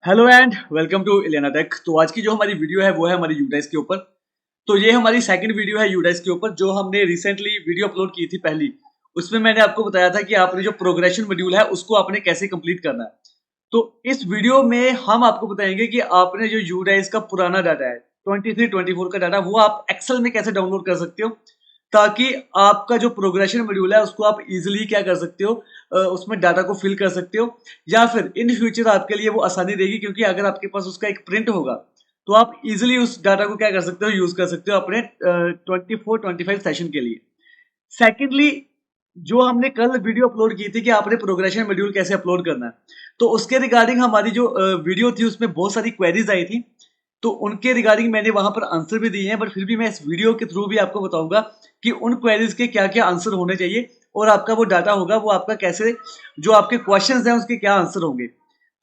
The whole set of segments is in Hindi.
Hello and welcome to Iliana tech. तो आज की जो हमारी वीडियो है वो है हमारी यूडाइस के ऊपर। तो ये हमारी सेकंड वीडियो है यूडाइस के ऊपर। जो हमने रिसेंटली वीडियो अपलोड की थी पहली, उसमें मैंने आपको बताया था कि आपने जो प्रोग्रेशन मॉड्यूल है उसको आपने कैसे कंप्लीट करना है। तो इस वीडियो में हम आपको बताएंगे कि आपने जो यूडाइस का पुराना डाटा है 23-24 का डाटा, वो आप एक्सेल में कैसे डाउनलोड कर सकते हो, ताकि आपका जो प्रोग्रेशन मॉड्यूल है उसको आप इजीली क्या कर सकते हो, उसमें डाटा को फिल कर सकते हो। या फिर इन फ्यूचर आपके लिए वो आसानी रहेगी, क्योंकि अगर आपके पास उसका एक प्रिंट होगा तो आप इजीली उस डाटा को क्या कर सकते हो, यूज कर सकते हो अपने 24-25 सेशन के लिए। सेकेंडली, जो हमने कल वीडियो अपलोड की थी कि आपने प्रोग्रेशन मॉड्यूल कैसे अपलोड करना है, तो उसके रिगार्डिंग हमारी जो वीडियो थी उसमें बहुत सारी क्वेरीज आई थी। तो उनके रिगार्डिंग मैंने वहां पर आंसर भी दिए हैं, बट फिर भी मैं इस वीडियो के थ्रू भी आपको बताऊंगा कि उन क्वेरीज के क्या क्या आंसर होने चाहिए, और आपका वो डाटा होगा वो आपका कैसे, जो आपके क्वेश्चंस हैं उसके क्या आंसर होंगे।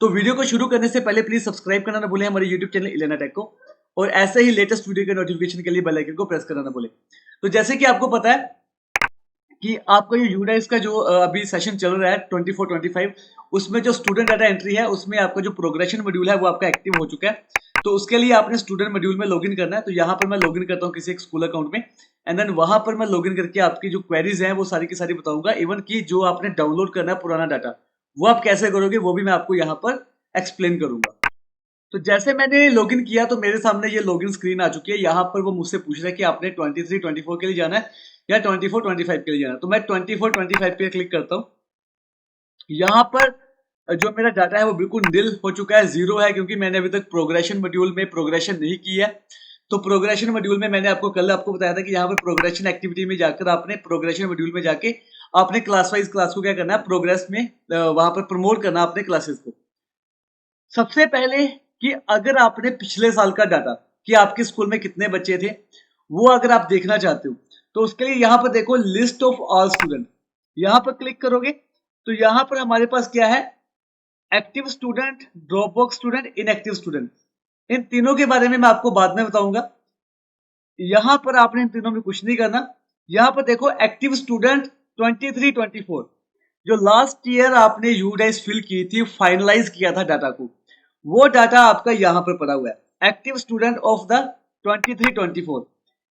तो वीडियो को शुरू करने से पहले प्लीज सब्सक्राइब करना ना भूलें हमारे यूट्यूब चैनल इलियाना टेक को, और ऐसे ही लेटेस्ट वीडियो के नोटिफिकेशन के लिए बेल आइकन को प्रेस करना ना भूलें। तो जैसे कि आपको पता है कि आपका ये यूडाइस का जो अभी सेशन चल रहा है 24-25, उसमें जो स्टूडेंट डाटा एंट्री है उसमें आपका जो प्रोग्रेशन मॉड्यूल है वो आपका एक्टिव हो चुका है। तो उसके लिए आपने स्टूडेंट मॉड्यूल में लॉगिन करना है। तो यहाँ पर मैं लॉगिन करता हूँ किसी एक स्कूल अकाउंट में, एंड देन वहां पर मैं लॉगिन करके आपकी जो क्वेरीज हैं वो सारी की सारी बताऊंगा। इवन कि जो आपने डाउनलोड करना है पुराना डाटा, वो आप कैसे करोगे वो भी मैं आपको यहाँ पर एक्सप्लेन करूंगा। तो जैसे मैंने लॉगिन किया तो मेरे सामने ये लॉगिन स्क्रीन आ चुकी है। यहाँ पर वो मुझसे पूछ रहा है कि आपने 23-24 के लिए जाना है या 24-25 के लिए जाना है। तो मैं 24-25 पे क्लिक करता हूँ। यहाँ पर जो मेरा डाटा है वो बिल्कुल निल हो चुका है, जीरो है, क्योंकि मैंने अभी तक प्रोग्रेशन मॉड्यूल में प्रोग्रेशन नहीं की है। तो प्रोग्रेशन मॉड्यूल में मैंने आपको कल आपको बताया था कि यहाँ पर प्रोग्रेशन एक्टिविटी में जाकर आपने प्रोग्रेशन मॉड्यूल में जाके आपने क्लास वाइज क्लास को क्या करना है, प्रोग्रेस में वहां पर प्रमोट करना अपने क्लासेस को। सबसे पहले कि अगर आपने पिछले साल का डाटा कि आपके स्कूल में कितने बच्चे थे वो अगर आप देखना चाहते हो, तो उसके लिए यहां पर देखो लिस्ट ऑफ ऑल स्टूडेंट, यहां पर क्लिक करोगे तो यहां पर हमारे पास क्या है, active student, drop box student, inactive student. इन तीनों के बारे में मैं आपको बाद में बताऊंगा। यहां पर आपने इन तीनों में कुछ नहीं करना। यहां पर देखो एक्टिव स्टूडेंट 23-24, जो लास्ट ईयर आपने यूडाइस फिल की थी, फाइनलाइज किया था डाटा को, वो डाटा आपका यहां पर पड़ा हुआ है, एक्टिव स्टूडेंट ऑफ द 23-24।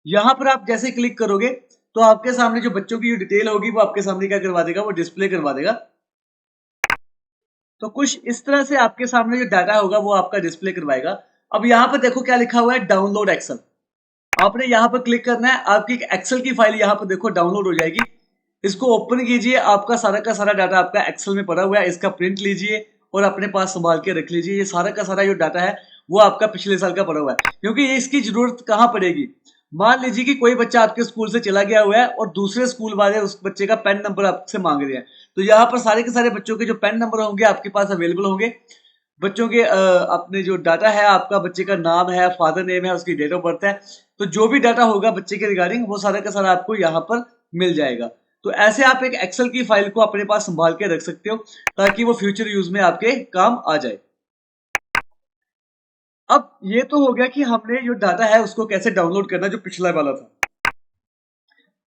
यहां पर आप जैसे क्लिक करोगे तो आपके सामने जो बच्चों की डिटेल होगी वो आपके सामने क्या करवा देगा, वो डिस्प्ले करवा देगा। तो कुछ इस तरह से आपके सामने जो डाटा होगा वो आपका डिस्प्ले करवाएगा। अब यहाँ पर देखो क्या लिखा हुआ है, डाउनलोड एक्सेल। आपने यहाँ पर क्लिक करना है, आपकी एक एक्सेल की फाइल यहाँ पर देखो डाउनलोड हो जाएगी। इसको ओपन कीजिए, आपका सारा का सारा डाटा आपका एक्सेल में पड़ा हुआ है। इसका प्रिंट लीजिए और अपने पास संभाल के रख लीजिए। ये सारा का सारा जो डाटा है वो आपका पिछले साल का पड़ा हुआ है, क्योंकि ये इसकी जरूरत कहाँ पड़ेगी। मान लीजिए कि कोई बच्चा आपके स्कूल से चला गया हुआ है और दूसरे स्कूल वाले उस बच्चे का पेन नंबर आपसे मांग रहे हैं, तो यहाँ पर सारे के सारे बच्चों के जो पेन नंबर होंगे आपके पास अवेलेबल होंगे। बच्चों के अपने जो डाटा है, आपका बच्चे का नाम है, फादर नेम है, उसकी डेट ऑफ बर्थ है, तो जो भी डाटा होगा बच्चे के रिगार्डिंग वो सारा का सारा आपको यहाँ पर मिल जाएगा। तो ऐसे आप एक एक्सेल की फाइल को अपने पास संभाल के रख सकते हो, ताकि वो फ्यूचर यूज में आपके काम आ जाए। अब ये तो हो गया कि हमने जो डाटा है उसको कैसे डाउनलोड करना, जो पिछला वाला था।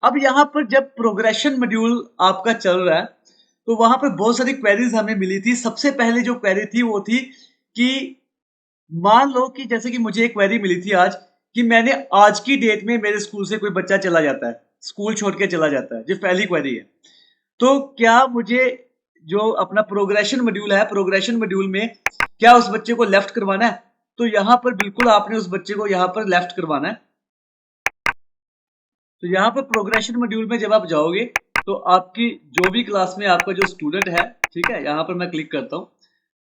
अब यहाँ पर जब प्रोग्रेशन मॉड्यूल आपका चल रहा है तो वहां पर बहुत सारी क्वेरीज हमें मिली थी। सबसे पहले जो क्वेरी थी वो थी कि मान लो कि जैसे कि मुझे एक क्वेरी मिली थी आज, कि मैंने आज की डेट में मेरे स्कूल से कोई बच्चा चला जाता है, स्कूल छोड़ के चला जाता है, जो पहली क्वेरी है। तो क्या मुझे जो अपना प्रोग्रेशन मॉड्यूल है, प्रोग्रेशन मॉड्यूल में क्या उस बच्चे को लेफ्ट करवाना है? तो यहां पर बिल्कुल आपने उस बच्चे को यहां पर लेफ्ट करवाना है। तो यहाँ पर प्रोग्रेशन मॉड्यूल में जब आप जाओगे तो आपकी जो भी क्लास में आपका जो स्टूडेंट है, ठीक है, यहाँ पर मैं क्लिक करता हूँ।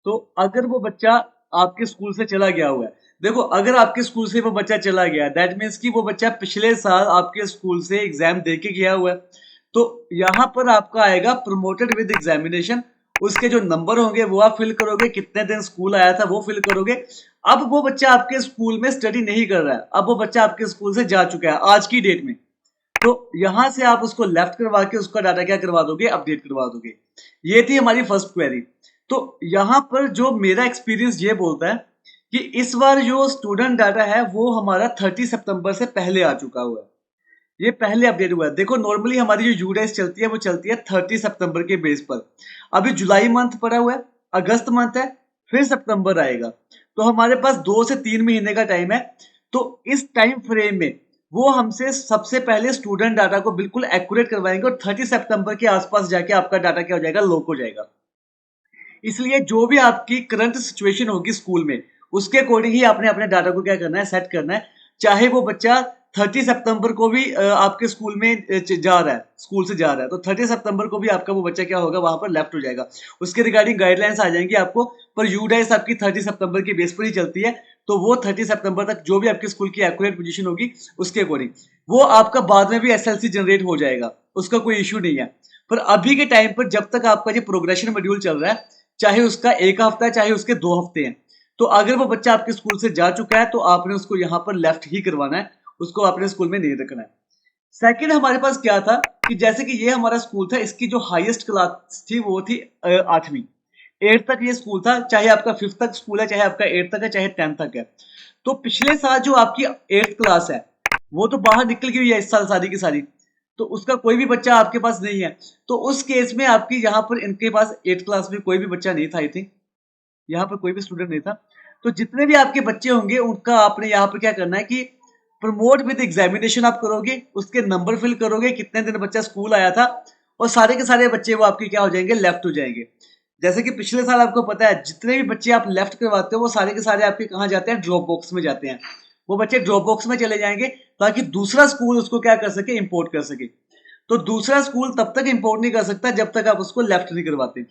तो अगर वो बच्चा आपके स्कूल से चला गया हुआ है, देखो अगर आपके स्कूल से वो बच्चा चला गया, दैट मीन्स कि वो बच्चा पिछले साल आपके स्कूल से एग्जाम दे के गया हुआ है। तो यहाँ पर आपका आएगा प्रमोटेड विद एग्जामिनेशन, उसके जो नंबर होंगे वो आप फिल करोगे, कितने दिन स्कूल आया था वो फिल करोगे। अब वो बच्चा आपके स्कूल में स्टडी नहीं कर रहा है, अब वो बच्चा आपके स्कूल से जा चुका है आज की डेट में। तो यहां से आप उसको लेफ्ट करवा के उसका डाटा क्या करवा दोगे, अपडेट करवा दोगे। ये थी हमारी फर्स्ट क्वेरी। तो यहां पर जो मेरा एक्सपीरियंस ये बोलता है कि इस बार जो स्टूडेंट डाटा है वो हमारा 30 सितंबर से पहले आ चुका हुआ है, ये पहले अपडेट हुआ है। देखो नॉर्मली हमारी जो यूडाइस चलती है वो चलती है 30 सितंबर के बेस पर। अभी जुलाई मंथ पड़ा हुआ है, अगस्त मंथ है, फिर सितंबर आएगा। तो हमारे पास 2 से 3 महीने का टाइम है। तो इस टाइम फ्रेम में वो हमसे सबसे पहले स्टूडेंट डाटा को बिल्कुल एक्यूरेट करवाएंगे और 30 सितंबर के आसपास जाके आपका डाटा क्या हो जाएगा, लॉक हो जाएगा। इसलिए जो भी आपकी करंट सिचुएशन होगी स्कूल में, उसके अकॉर्डिंग ही आपने अपने डाटा को क्या करना है, सेट करना है। चाहे वो बच्चा 30 सितंबर को भी आपके स्कूल में जा रहा है, स्कूल से जा रहा है, तो 30 सितंबर को भी आपका वो बच्चा क्या होगा, वहां पर लेफ्ट हो जाएगा। उसके रिगार्डिंग गाइडलाइंस आ जाएंगी आपको, पर यूडाइस आपकी 30 सितंबर की बेस पर ही चलती है। तो वो 30 सितंबर तक जो भी आपके स्कूल की एक्यूरेट पोजीशन होगी उसके अकॉर्डिंग वो आपका बाद में भी एसएलसी जनरेट हो जाएगा, उसका कोई इश्यू नहीं है। पर अभी के टाइम पर जब तक आपका ये प्रोग्रेशन मॉड्यूल चल रहा है, चाहे उसका 1 हफ्ता है चाहे उसके 2 हफ्ते हैं, तो अगर वो बच्चा आपके स्कूल से जा चुका है तो आपने उसको यहाँ पर लेफ्ट ही करवाना है, उसको अपने स्कूल में नहीं रखना है। सेकंड हमारे पास क्या था कि जैसे कि ये हमारा स्कूल था, इसकी जो हाईएस्ट क्लास थी वो थी 8वीं, 8 तक ये स्कूल था। चाहे आपका 5th तक स्कूल है, चाहे आपका 8 तक है, चाहे 10th तक है। तो पिछले साल जो आपकी 8th क्लास है वो तो बाहर निकल गई है इस साल सारी की सारी, तो उसका कोई भी बच्चा आपके पास नहीं है। तो उस केस में आपकी यहाँ पर इनके पास 8th क्लास में कोई भी बच्चा नहीं था, आई थिंक यहाँ पर कोई भी स्टूडेंट नहीं था। तो जितने भी आपके बच्चे होंगे उनका आपने यहाँ पर क्या करना है कि प्रमोट विद एग्जामिनेशन आप करोगे, उसके नंबर फिल करोगे, कितने दिन बच्चा स्कूल आया था, और सारे के सारे बच्चे वो आपके क्या हो जाएंगे, लेफ्ट हो जाएंगे। जैसे कि पिछले साल आपको पता है जितने भी बच्चे आप लेफ्ट करवाते हो वो सारे के सारे आपके कहाँ जाते हैं, ड्रॉप बॉक्स में जाते हैं। वो बच्चे ड्रॉप बॉक्स में चले जाएंगे ताकि दूसरा स्कूल उसको क्या कर सके, इंपोर्ट कर सके। तो दूसरा स्कूल तब तक इंपोर्ट नहीं कर सकता जब तक आप उसको लेफ्ट नहीं करवाते।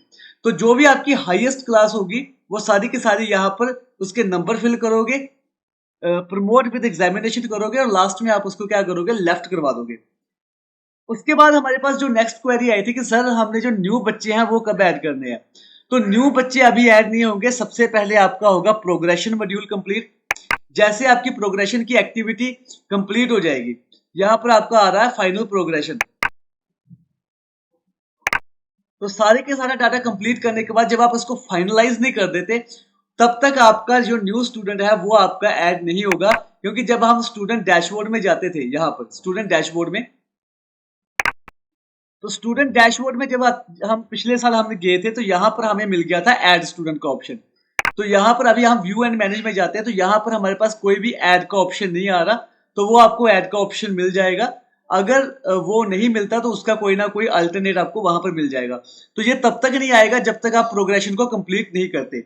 तो जो भी आपकी हाईएस्ट क्लास होगी वो सारी की सारी यहाँ पर उसके नंबर फिल करोगे, प्रमोट विद एग्जामिनेशन करोगे, और लास्ट में आप उसको क्या करोगे, लेफ्ट करवा दोगे। उसके बाद हमारे पास जो नेक्स्ट क्वेरी आई थी कि सर हमने जो न्यू बच्चे हैं वो कब ऐड करने हैं। तो न्यू बच्चे अभी ऐड नहीं होंगे, सबसे पहले आपका होगा प्रोग्रेशन मॉड्यूल कंप्लीट। जैसे आपकी प्रोग्रेशन की एक्टिविटी कंप्लीट हो जाएगी, यहां पर आपका आ रहा है फाइनल प्रोग्रेशन। तो सारे के सारा डाटा कंप्लीट करने के बाद जब आप उसको फाइनलाइज नहीं कर देते, तब तक आपका जो न्यू स्टूडेंट है वो आपका ऐड नहीं होगा। क्योंकि जब हम स्टूडेंट डैशबोर्ड में जाते थे, यहाँ पर स्टूडेंट डैशबोर्ड में, तो स्टूडेंट डैशबोर्ड में जब हम पिछले साल हमने गए थे तो यहाँ पर हमें मिल गया था ऐड स्टूडेंट का ऑप्शन। तो यहाँ पर अभी हम व्यू एंड मैनेज में जाते हैं तो यहाँ पर हमारे पास कोई भी ऐड का ऑप्शन नहीं आ रहा, तो वो आपको ऐड का ऑप्शन मिल जाएगा। अगर वो नहीं मिलता तो उसका कोई ना कोई अल्टरनेट आपको वहां पर मिल जाएगा। तो ये तब तक नहीं आएगा जब तक आप प्रोग्रेशन को कंप्लीट नहीं करते।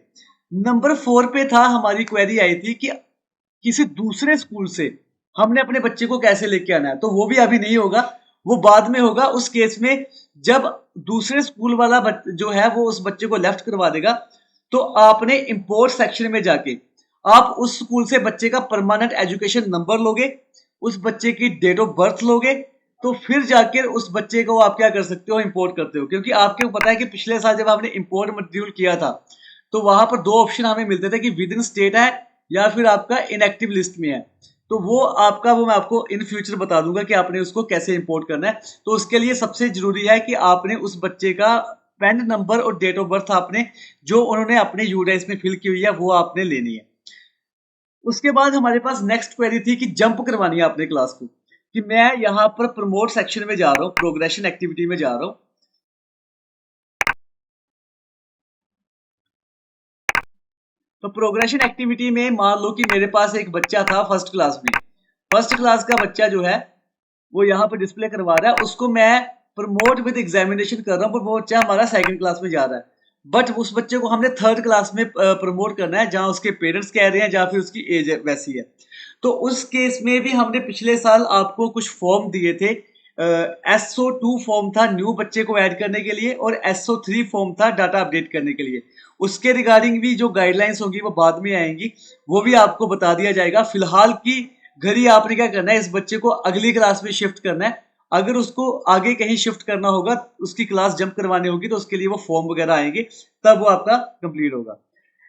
नंबर 4 पे था, हमारी क्वेरी आई थी कि किसी दूसरे स्कूल से हमने अपने बच्चे को कैसे लेके आना है। तो वो भी अभी नहीं होगा, वो बाद में होगा। उस केस में जब दूसरे स्कूल वाला जो है वो उस बच्चे को लेफ्ट करवा देगा, तो आपने इंपोर्ट सेक्शन में जाके आप उस स्कूल से बच्चे का परमानेंट एजुकेशन नंबर लोगे, उस बच्चे की डेट ऑफ बर्थ लोगे, तो फिर जाकर उस बच्चे को आप क्या कर सकते हो, इंपोर्ट करते हो। क्योंकि आपको पता है कि पिछले साल जब आपने इंपोर्ट मॉड्यूल किया था तो वहां पर 2 ऑप्शन हमें मिलते थे कि विद इन स्टेट है या फिर आपका इनएक्टिव लिस्ट में है। तो वो आपका मैं आपको इन फ्यूचर बता दूंगा कि आपने उसको कैसे इंपोर्ट करना है। तो उसके लिए सबसे जरूरी है कि आपने उस बच्चे का पैन नंबर और डेट ऑफ बर्थ आपने जो उन्होंने अपने यूडाइस में फिल की हुई है वो आपने लेनी है। उसके बाद हमारे पास नेक्स्ट क्वेरी थी कि जंप करवानी है आपने क्लास को, कि मैं यहाँ पर प्रमोट सेक्शन में जा रहा हूँ, प्रोग्रेशन एक्टिविटी में जा रहा हूँ। तो प्रोग्रेशन एक्टिविटी में मान लो कि मेरे पास एक बच्चा था फर्स्ट क्लास में, फर्स्ट क्लास का बच्चा जो है वो यहाँ पर डिस्प्ले करवा रहा है, उसको मैं प्रमोट विद एग्जामिनेशन कर रहा हूँ, पर वो बच्चा हमारा सेकंड क्लास में जा रहा है। बट उस बच्चे को हमने थर्ड क्लास में प्रमोट करना है जहां उसके पेरेंट्स कह रहे हैं जहां फिर उसकी एज वैसी है। तो उस केस में भी हमने पिछले साल आपको कुछ फॉर्म दिए थे। SO2 फॉर्म था न्यू बच्चे को ऐड करने के लिए, और SO3 फॉर्म था डाटा अपडेट करने के लिए। उसके रिगार्डिंग भी जो गाइडलाइंस होंगी वो बाद में आएंगी, वो भी आपको बता दिया जाएगा। फिलहाल की घड़ी आपने क्या करना है, इस बच्चे को अगली क्लास में शिफ्ट करना है। अगर उसको आगे कहीं शिफ्ट करना होगा, उसकी क्लास जंप करवानी होगी, तो उसके लिए वो फॉर्म वगैरह आएंगे, तब वो आपका कंप्लीट होगा।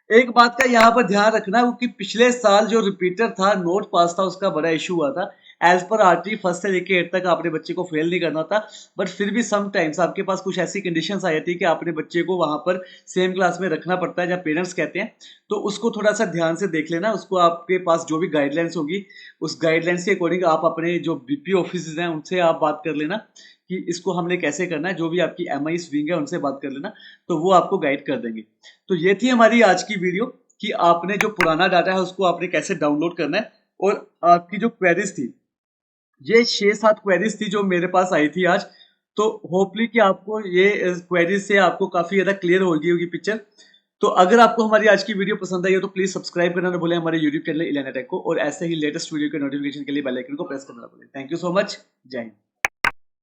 एक बात का यहाँ पर ध्यान रखना कि पिछले साल जो रिपीटर था, नोट पास था, उसका बड़ा इशू हुआ था। एज पर आरटी फर्स्ट से लेके 8 तक आपने बच्चे को फेल नहीं करना होता, बट फिर भी समटाइम्स आपके पास कुछ ऐसी कंडीशंस आ जाती है कि आपने बच्चे को वहां पर सेम क्लास में रखना पड़ता है, जब पेरेंट्स कहते हैं, तो उसको थोड़ा सा ध्यान से देख लेना। उसको आपके पास जो भी गाइडलाइंस होगी उस गाइडलाइंस के अकॉर्डिंग आप अपने जो बीपी ऑफिस हैं उनसे आप बात कर लेना कि इसको हमने कैसे करना है। जो भी आपकी एमआई विंग है उनसे बात कर लेना, तो वो आपको गाइड कर देंगे। तो ये थी हमारी आज की वीडियो कि आपने जो पुराना डाटा है उसको आपने कैसे डाउनलोड करना है। और आपकी जो क्वेरीज थी, ये 6-7 क्वेरीज थी जो मेरे पास आई थी आज। तो होपली कि आपको ये क्वेरीज से आपको काफी ज्यादा क्लियर हो गई होगी पिक्चर। तो अगर आपको हमारी आज की वीडियो पसंद आई हो तो प्लीज सब्सक्राइब करना ना भूलें हमारे यूट्यूब चैनल इलेना टेक को, और ऐसे ही लेटेस्ट वीडियो के नोटिफिकेशन के लिए बेल आइकन को प्रेस करना ना भूलें। Thank you so much. जय हिंद।